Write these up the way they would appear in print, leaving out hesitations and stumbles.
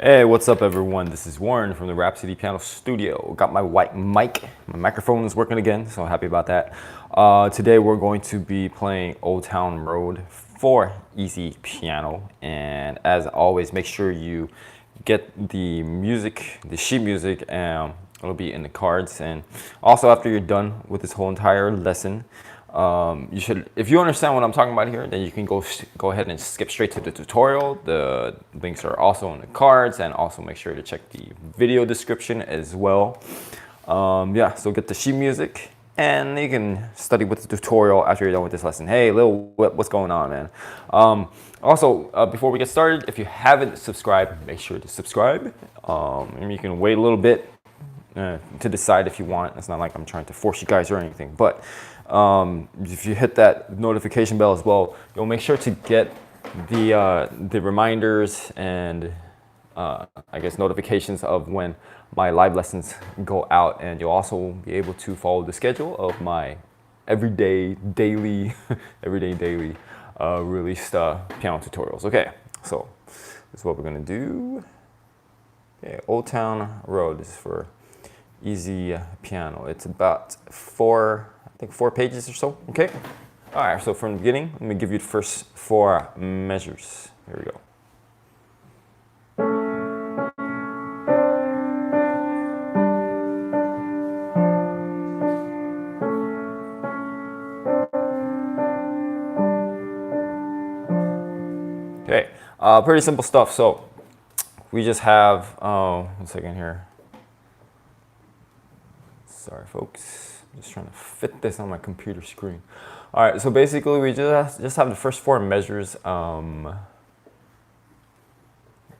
Hey, what's up everyone? This is Warren from the Rhapsody Piano Studio. Got my white mic. My microphone is working again, so happy about that. Today we're going to be playing Old Town Road for easy piano. And as always, make sure you get the music, the sheet music, and it'll be in the cards. And also after you're done with this whole entire lesson, you should, if you understand what I'm talking about here, then you can go ahead and skip straight to the tutorial. The links are also on the cards, and also make sure to check the video description as well. Yeah, so get the sheet music and you can study with the tutorial after you're done with this lesson. Hey, Lil Whip, what's going on, man? Also, before we get started, if you haven't subscribed, make sure to subscribe. And you can wait a little bit to decide if you want. It's not like I'm trying to force you guys or anything, but if you hit that notification bell as well, you'll make sure to get the reminders and I guess notifications of when my live lessons go out, and you'll also be able to follow the schedule of my everyday daily released piano tutorials. Okay, so this is what we're gonna do. Okay, Old Town Road. This is for easy piano. It's about four pages or so. Okay. All right. So from the beginning, let me give you the first four measures. Here we go. Okay. Pretty simple stuff. So we just have 1 second here. Sorry, folks. Just trying to fit this on my computer screen. All right, so basically we just have the first four measures.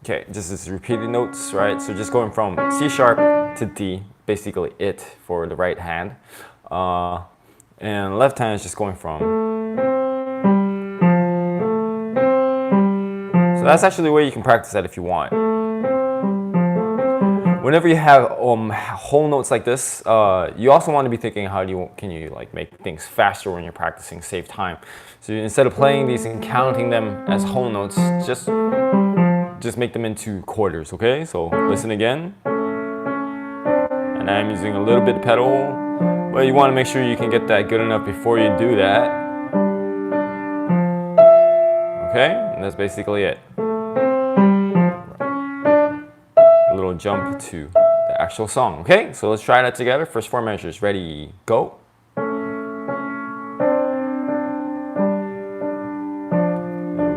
Okay, just as repeated notes, right? So just going from C sharp to D, basically it for the right hand. And left hand is just going from. So that's actually where you can practice that if you want. Whenever you have whole notes like this, you also want to be thinking, can you like make things faster when you're practicing, save time. So instead of playing these and counting them as whole notes, just make them into quarters. Okay, so listen again. And I'm using a little bit of pedal, but you want to make sure you can get that good enough before you do that. Okay, and that's basically it. Little jump to the actual song. Okay, so let's try that together. First four measures. Ready, go.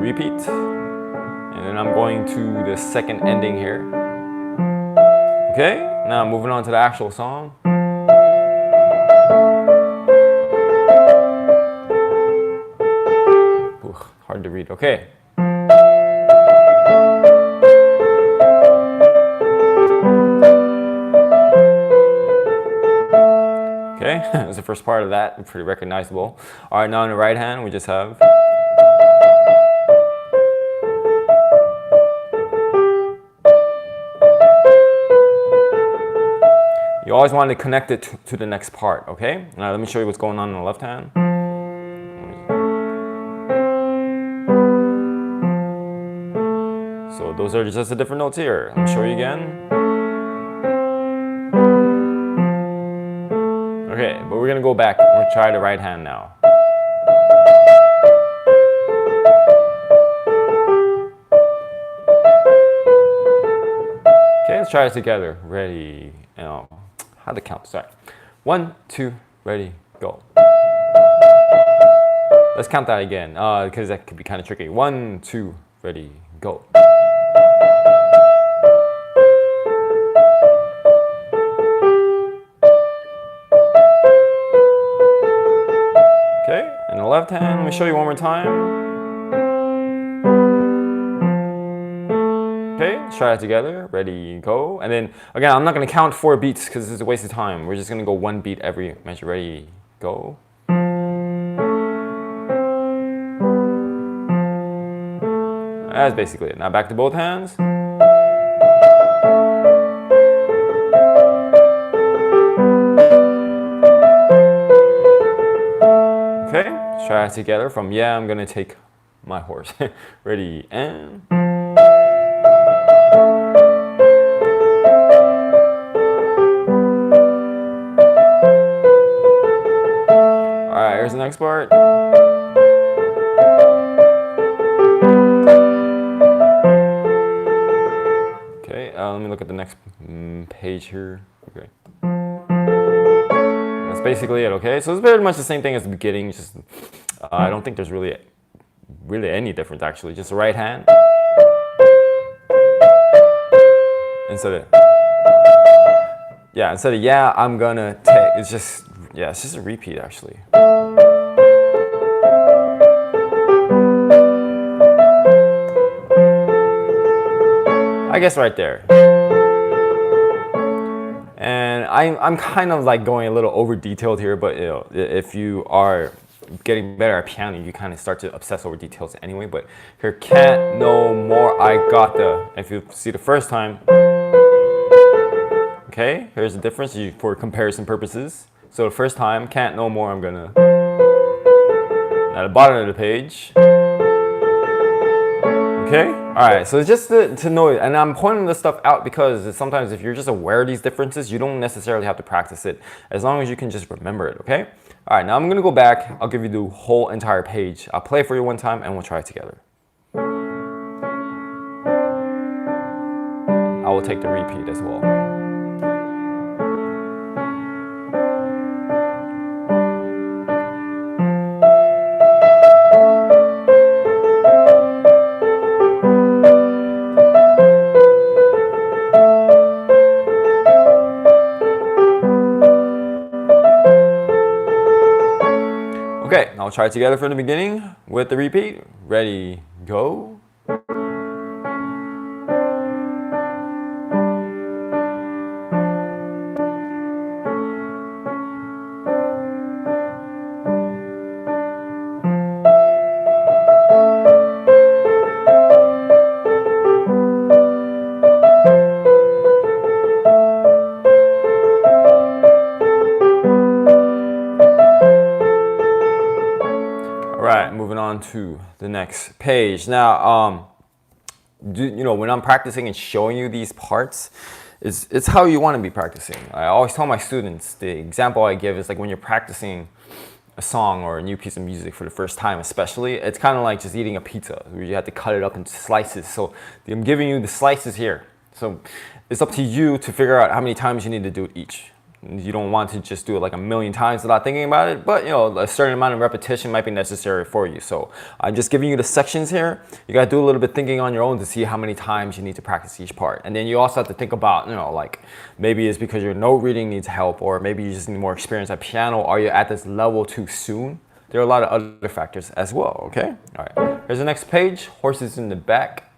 Repeat. And then I'm going to the second ending here. Okay, now moving on to the actual song. Ooh, hard to read. Okay. Okay, that's the first part of that, pretty recognizable. All right, now on the right hand, we just have. You always want to connect it to the next part, okay? Now let me show you what's going on the left hand. So those are just the different notes here. Let me show you again. Okay, but we're gonna go back. We're gonna try the right hand now. Okay, let's try it together. Ready? How to count? Sorry. 1, 2, ready, go. Let's count that again, because that could be kind of tricky. 1, 2, ready, go. Okay, and the left hand, let me show you one more time. Okay, let's try it together. Ready, go. And then, again, I'm not going to count 4 beats because it's a waste of time. We're just going to go 1 beat every measure. Ready, go. That's basically it. Now back to both hands. Okay, let's try it together from yeah, I'm gonna take my horse. Ready, and next part. Okay, let me look at the next page here. Okay. That's basically it, okay? So it's very much the same thing as the beginning, just I don't think there's really any difference actually. Just the right hand. Instead of yeah, I'm gonna take, it's just a repeat actually. I guess right there. And I'm kind of like going a little over detailed here, but you know, if you are getting better at piano, you kind of start to obsess over details anyway. But here, can't no more, I got the, if you see the first time, okay, here's the difference for comparison purposes. So the first time, can't no more, I'm gonna, at the bottom of the page, okay? All right, so just to know it, and I'm pointing this stuff out because sometimes if you're just aware of these differences, you don't necessarily have to practice it, as long as you can just remember it, okay? All right, now I'm gonna go back, I'll give you the whole entire page. I'll play it for you one time and we'll try it together. I will take the repeat as well. Okay, I'll try it together from the beginning with the repeat. Ready, go. Right, moving on to the next page. Now, you know, when I'm practicing and showing you these parts, it's how you want to be practicing. I always tell my students, the example I give is like when you're practicing a song or a new piece of music for the first time especially, it's kind of like just eating a pizza where you have to cut it up into slices. So I'm giving you the slices here. So it's up to you to figure out how many times you need to do it each. You don't want to just do it like a million times without thinking about it, but you know, a certain amount of repetition might be necessary for you. So I'm just giving you the sections here. You gotta do a little bit thinking on your own to see how many times you need to practice each part. And then you also have to think about, you know, like maybe it's because your note reading needs help, or maybe you just need more experience at piano. Are you at this level too soon? There are a lot of other factors as well, okay? All right, here's the next page, horses in the back.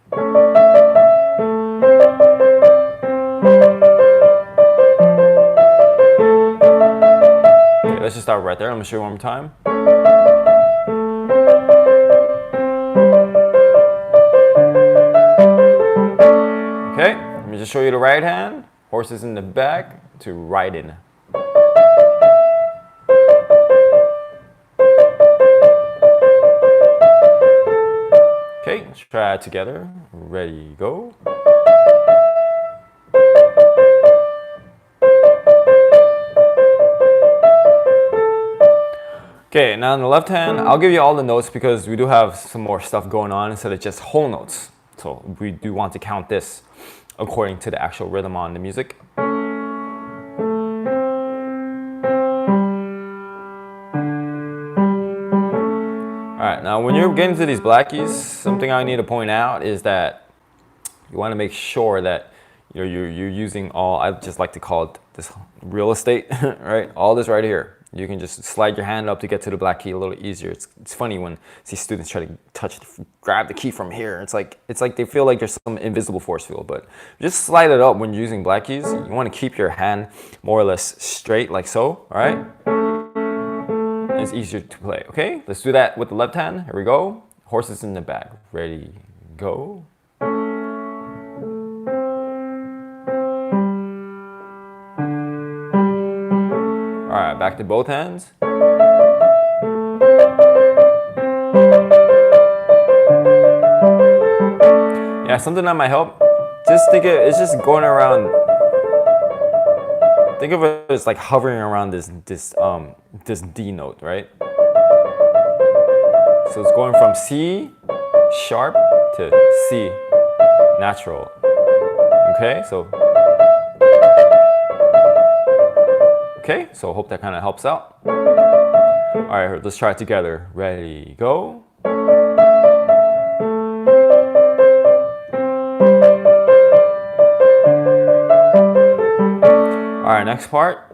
Let's just start right there. I'm gonna show you one more time. Okay, let me just show you the right hand. Horses in the back to right in. Okay, let's try it together. Ready, go. Okay, now on the left hand, I'll give you all the notes because we do have some more stuff going on instead of just whole notes. So we do want to count this according to the actual rhythm on the music. All right, now when you're getting to these black keys, something I need to point out is that you want to make sure that you're using all, I just like to call it this real estate, right? All this right here. You can just slide your hand up to get to the black key a little easier. It's funny when I see students try to grab the key from here. It's like they feel like there's some invisible force field, but just slide it up when you're using black keys. You want to keep your hand more or less straight like so, all right? And it's easier to play, okay? Let's do that with the left hand. Here we go. Horses in the back. Ready, go. All right, back to both hands. Yeah, something that might help. Just think it's just going around. Think of it as like hovering around this D note, right? So it's going from C sharp to C natural. Okay, so hope that kind of helps out. All right, let's try it together. Ready, go. All right, next part.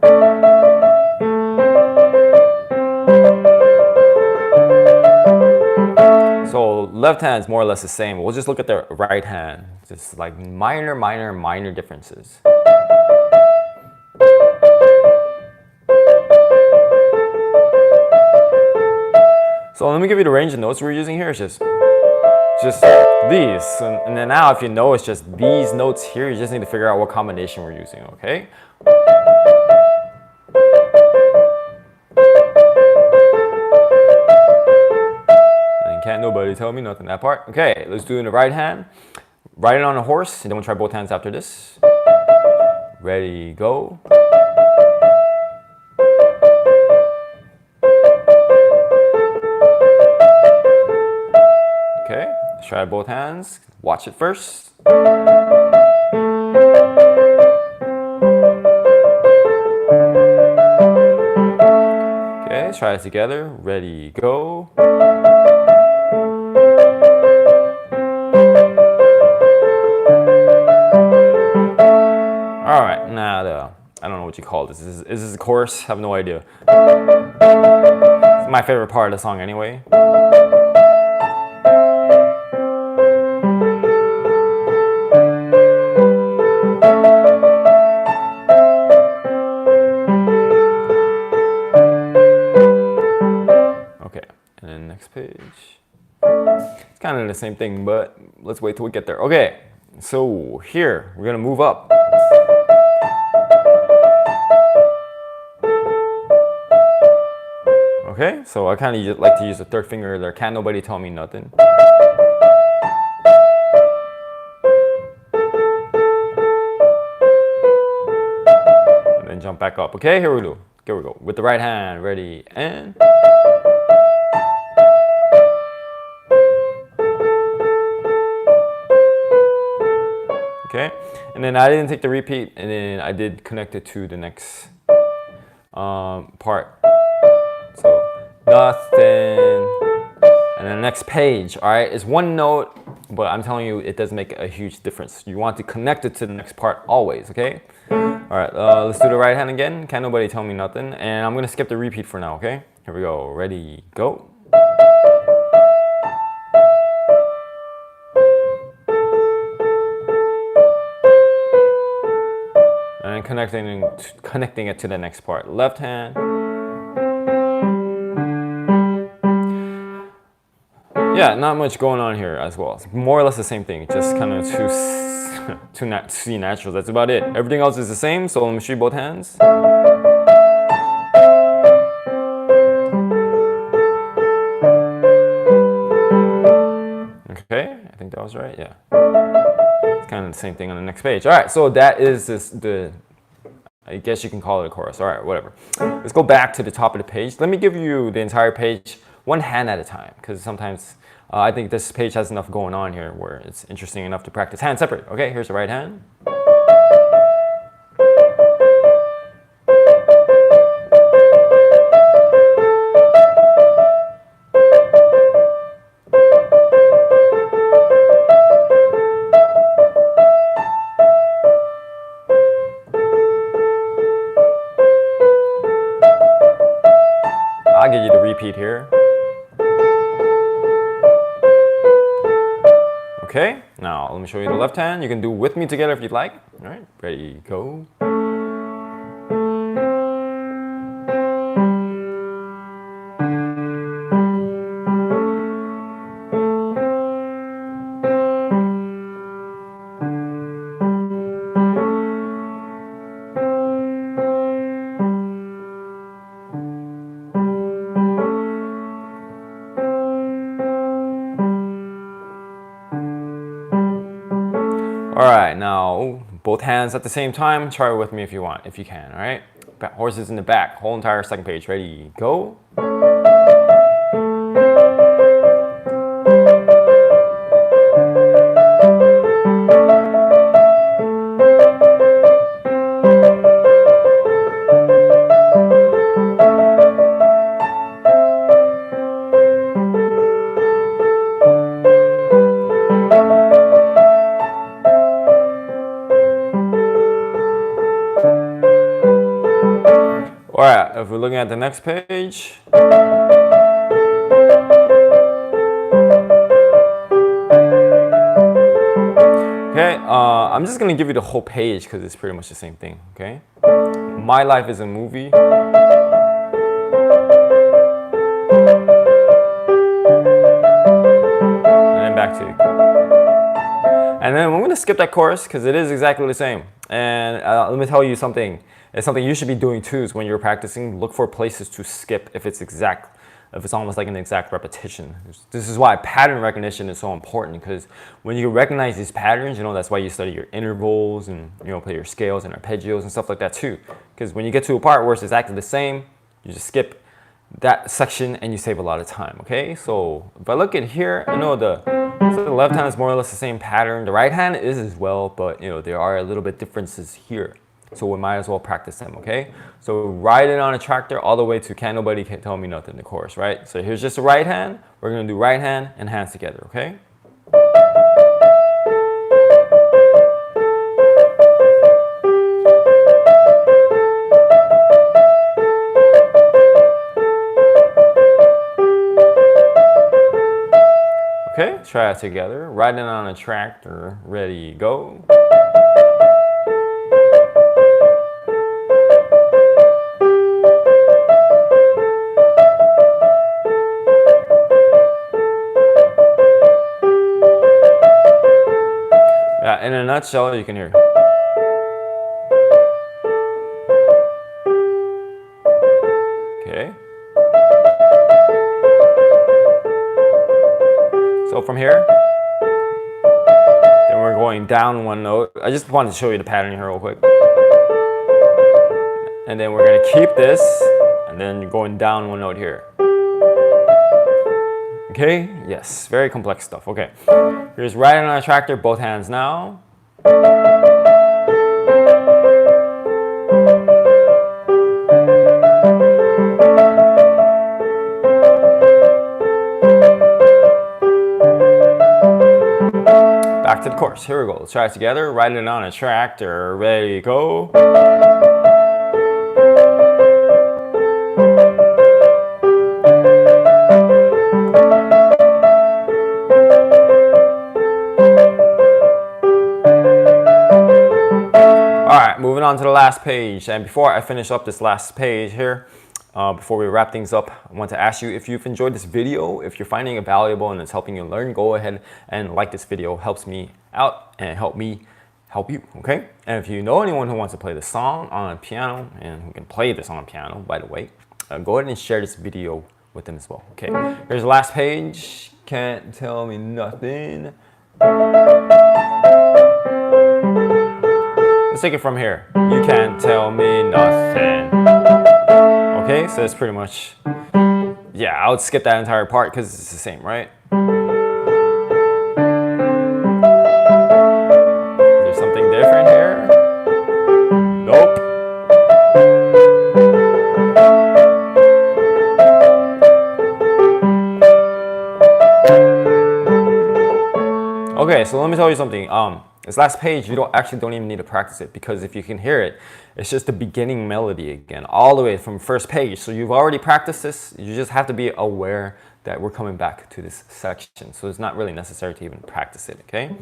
So left hand is more or less the same. We'll just look at the right hand. Just like minor differences. So let me give you the range of notes we're using here. It's just these. And then now if you know it's just these notes here, you just need to figure out what combination we're using, okay? And can't nobody tell me nothing, that part. Okay, let's do it in the right hand. Ride it on a horse, and then we'll try both hands after this. Ready, go. Okay, let's try both hands. Watch it first. Okay, let's try it together. Ready, go. All right, now I don't know what you call this. Is this a chorus? I have no idea. It's my favorite part of the song anyway. Page. It's kind of the same thing, but let's wait till we get there. Okay, so here we're gonna move up. Okay, so I kind of like to use the third finger there. Can't nobody tell me nothing. And then jump back up. Okay, here we go. Here we go. With the right hand, ready, and. Okay, and then I didn't take the repeat, and then I did connect it to the next part. So nothing, and then the next page. All right, it's one note, but I'm telling you, it does make a huge difference. You want to connect it to the next part always. Okay. All right, let's do the right hand again. Can't nobody tell me nothing, and I'm gonna skip the repeat for now. Okay, here we go. Ready, go. And connecting it to the next part. Left hand. Yeah, not much going on here as well. It's more or less the same thing. Just kind of two C naturals. That's about it. Everything else is the same. So let me show you both hands. Okay, I think that was right. Yeah. Kind of the same thing on the next page. All right, so that is I guess you can call it a chorus. All right, whatever. Let's go back to the top of the page. Let me give you the entire page one hand at a time, because sometimes I think this page has enough going on here where it's interesting enough to practice hand separate. Okay, here's the right hand. I'll give you the repeat here. Okay, now let me show you the left hand. You can do with me together if you'd like. All right, ready, go. All right, now both hands at the same time. Try it with me if you want, if you can. All right, horses in the back, whole entire second page. Ready, go. All right, if we're looking at the next page. Okay, I'm just gonna give you the whole page because it's pretty much the same thing, okay? My life is a movie. And then back to you. And then I'm gonna skip that chorus because it is exactly the same. And let me tell you something. It's something you should be doing too, is when you're practicing, look for places to skip if it's almost like an exact repetition. This is why pattern recognition is so important, because when you recognize these patterns, that's why you study your intervals and play your scales and arpeggios and stuff like that too. Because when you get to a part where it's exactly the same, you just skip that section and you save a lot of time, okay? So if I look at here, so the left hand is more or less the same pattern. The right hand is as well, but there are a little bit differences here. So we might as well practice them, okay? So riding on a tractor all the way to Can't Nobody Tell Me Nothing, the chorus, right? So here's just the right hand. We're gonna do right hand and hands together, okay? Okay, try it together. Riding on a tractor, ready, go. Yeah, in a nutshell, you can hear. Okay. So from here, then we're going down one note. I just wanted to show you the pattern here real quick. And then we're gonna keep this, and then going down one note here. Okay, yes, very complex stuff. Okay, here's riding on a tractor, both hands now. Back to the chorus. Here we go. Let's try it together. Riding on a tractor, ready, go. Moving on to the last page, and before I finish up this last page here, before we wrap things up, I want to ask you if you've enjoyed this video, if you're finding it valuable and it's helping you learn, go ahead and like this video. It helps me out and help me help you, okay? And if you know anyone who wants to play the song on piano and who can play this on piano, by the way, go ahead and share this video with them as well, okay? Here's the last page. Can't tell me nothing. Let's take it from here. You can't tell me nothing. Okay, so it's pretty much, yeah, I would skip that entire part because it's the same, right? Is there something different here? Nope. Okay, so let me tell you something. This last page, you don't even need to practice it, because if you can hear it, it's just the beginning melody again, all the way from first page. So you've already practiced this. You just have to be aware that we're coming back to this section. So it's not really necessary to even practice it, okay?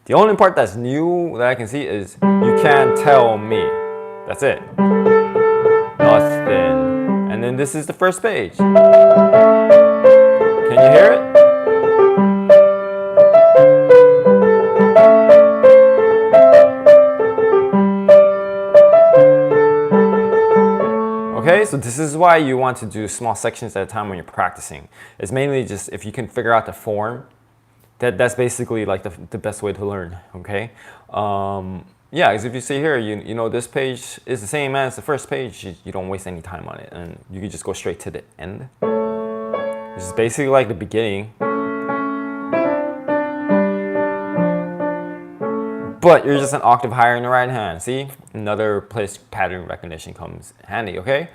The only part that's new that I can see is you can't tell me. That's it. Nothing. And then this is the first page. Can you hear it? Okay, so this is why you want to do small sections at a time when you're practicing. It's mainly just if you can figure out the form, that's basically like the best way to learn, okay? Yeah, because if you see here, you know this page is the same as the first page. You don't waste any time on it, and you can just go straight to the end. This is basically like the beginning. But you're just an octave higher in the right hand. See? Another place pattern recognition comes handy, okay?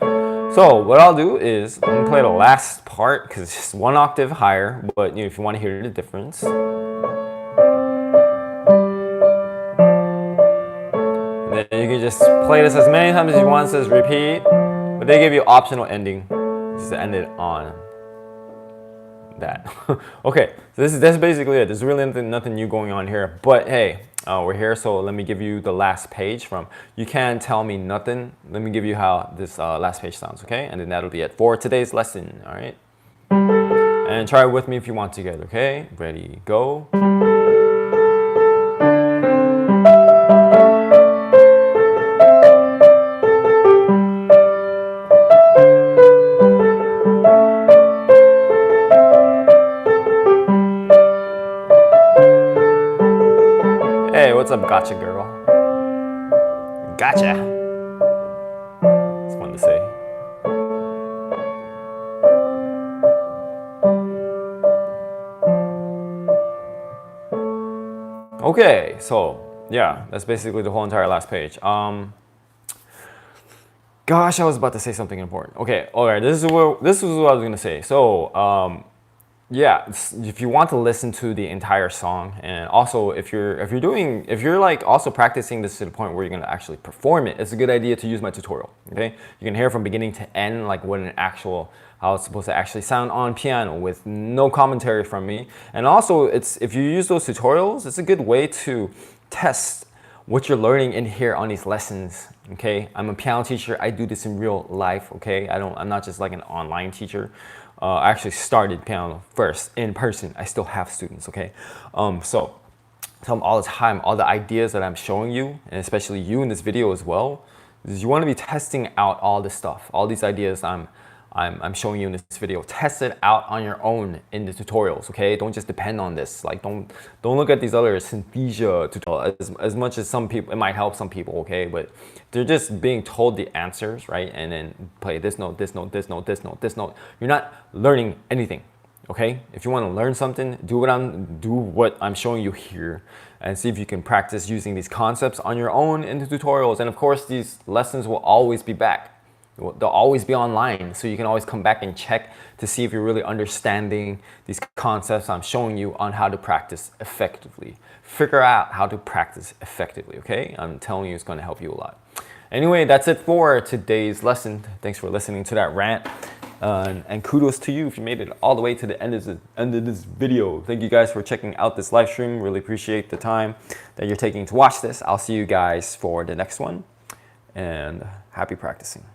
So what I'll do is I'm gonna play the last part because it's just one octave higher, but if you want to hear the difference. And then you can just play this as many times as you want. It says repeat. But But they give you optional ending, just to end it on that. Okay, so that's basically it. There's really nothing new going on here. But hey, we're here, so let me give you the last page from You Can't Tell Me Nothing. Let me give you how this last page sounds, okay? And then that'll be it for today's lesson, all right? And try it with me if you want together, okay? Ready, go. Hey, what's up, gotcha girl? Gotcha. It's fun to say. Okay, so yeah, that's basically the whole entire last page. Gosh, I was about to say something important. Okay, all right, this is what I was gonna say. So, yeah, if you want to listen to the entire song, and also if you're like also practicing this to the point where you're gonna actually perform it, it's a good idea to use my tutorial. Okay, you can hear from beginning to end, like what how it's supposed to actually sound on piano with no commentary from me. And also, if you use those tutorials, it's a good way to test what you're learning in here on these lessons. Okay, I'm a piano teacher. I do this in real life. Okay, I'm not just like an online teacher. I actually started piano first in person. I still have students, okay? So tell them all the time, all the ideas that I'm showing you, and especially you in this video as well, is you want to be testing out all this stuff, all these ideas I'm showing you in this video. Test it out on your own in the tutorials, okay? Don't just depend on this. Like, don't look at these other synesthesia tutorials. As much as some people, it might help some people, okay? But they're just being told the answers, right? And then play this note, this note, this note, this note, this note. You're not learning anything, okay? If you want to learn something, do what I'm showing you here, and see if you can practice using these concepts on your own in the tutorials. And of course, these lessons will always be back. They'll always be online, so you can always come back and check to see if you're really understanding these concepts I'm showing you on how to practice effectively. Figure out how to practice effectively, okay? I'm telling you, it's going to help you a lot. Anyway, that's it for today's lesson. Thanks for listening to that rant. And kudos to you if you made it all the way to the end of this video. Thank you guys for checking out this live stream. Really appreciate the time that you're taking to watch this. I'll see you guys for the next one. And happy practicing.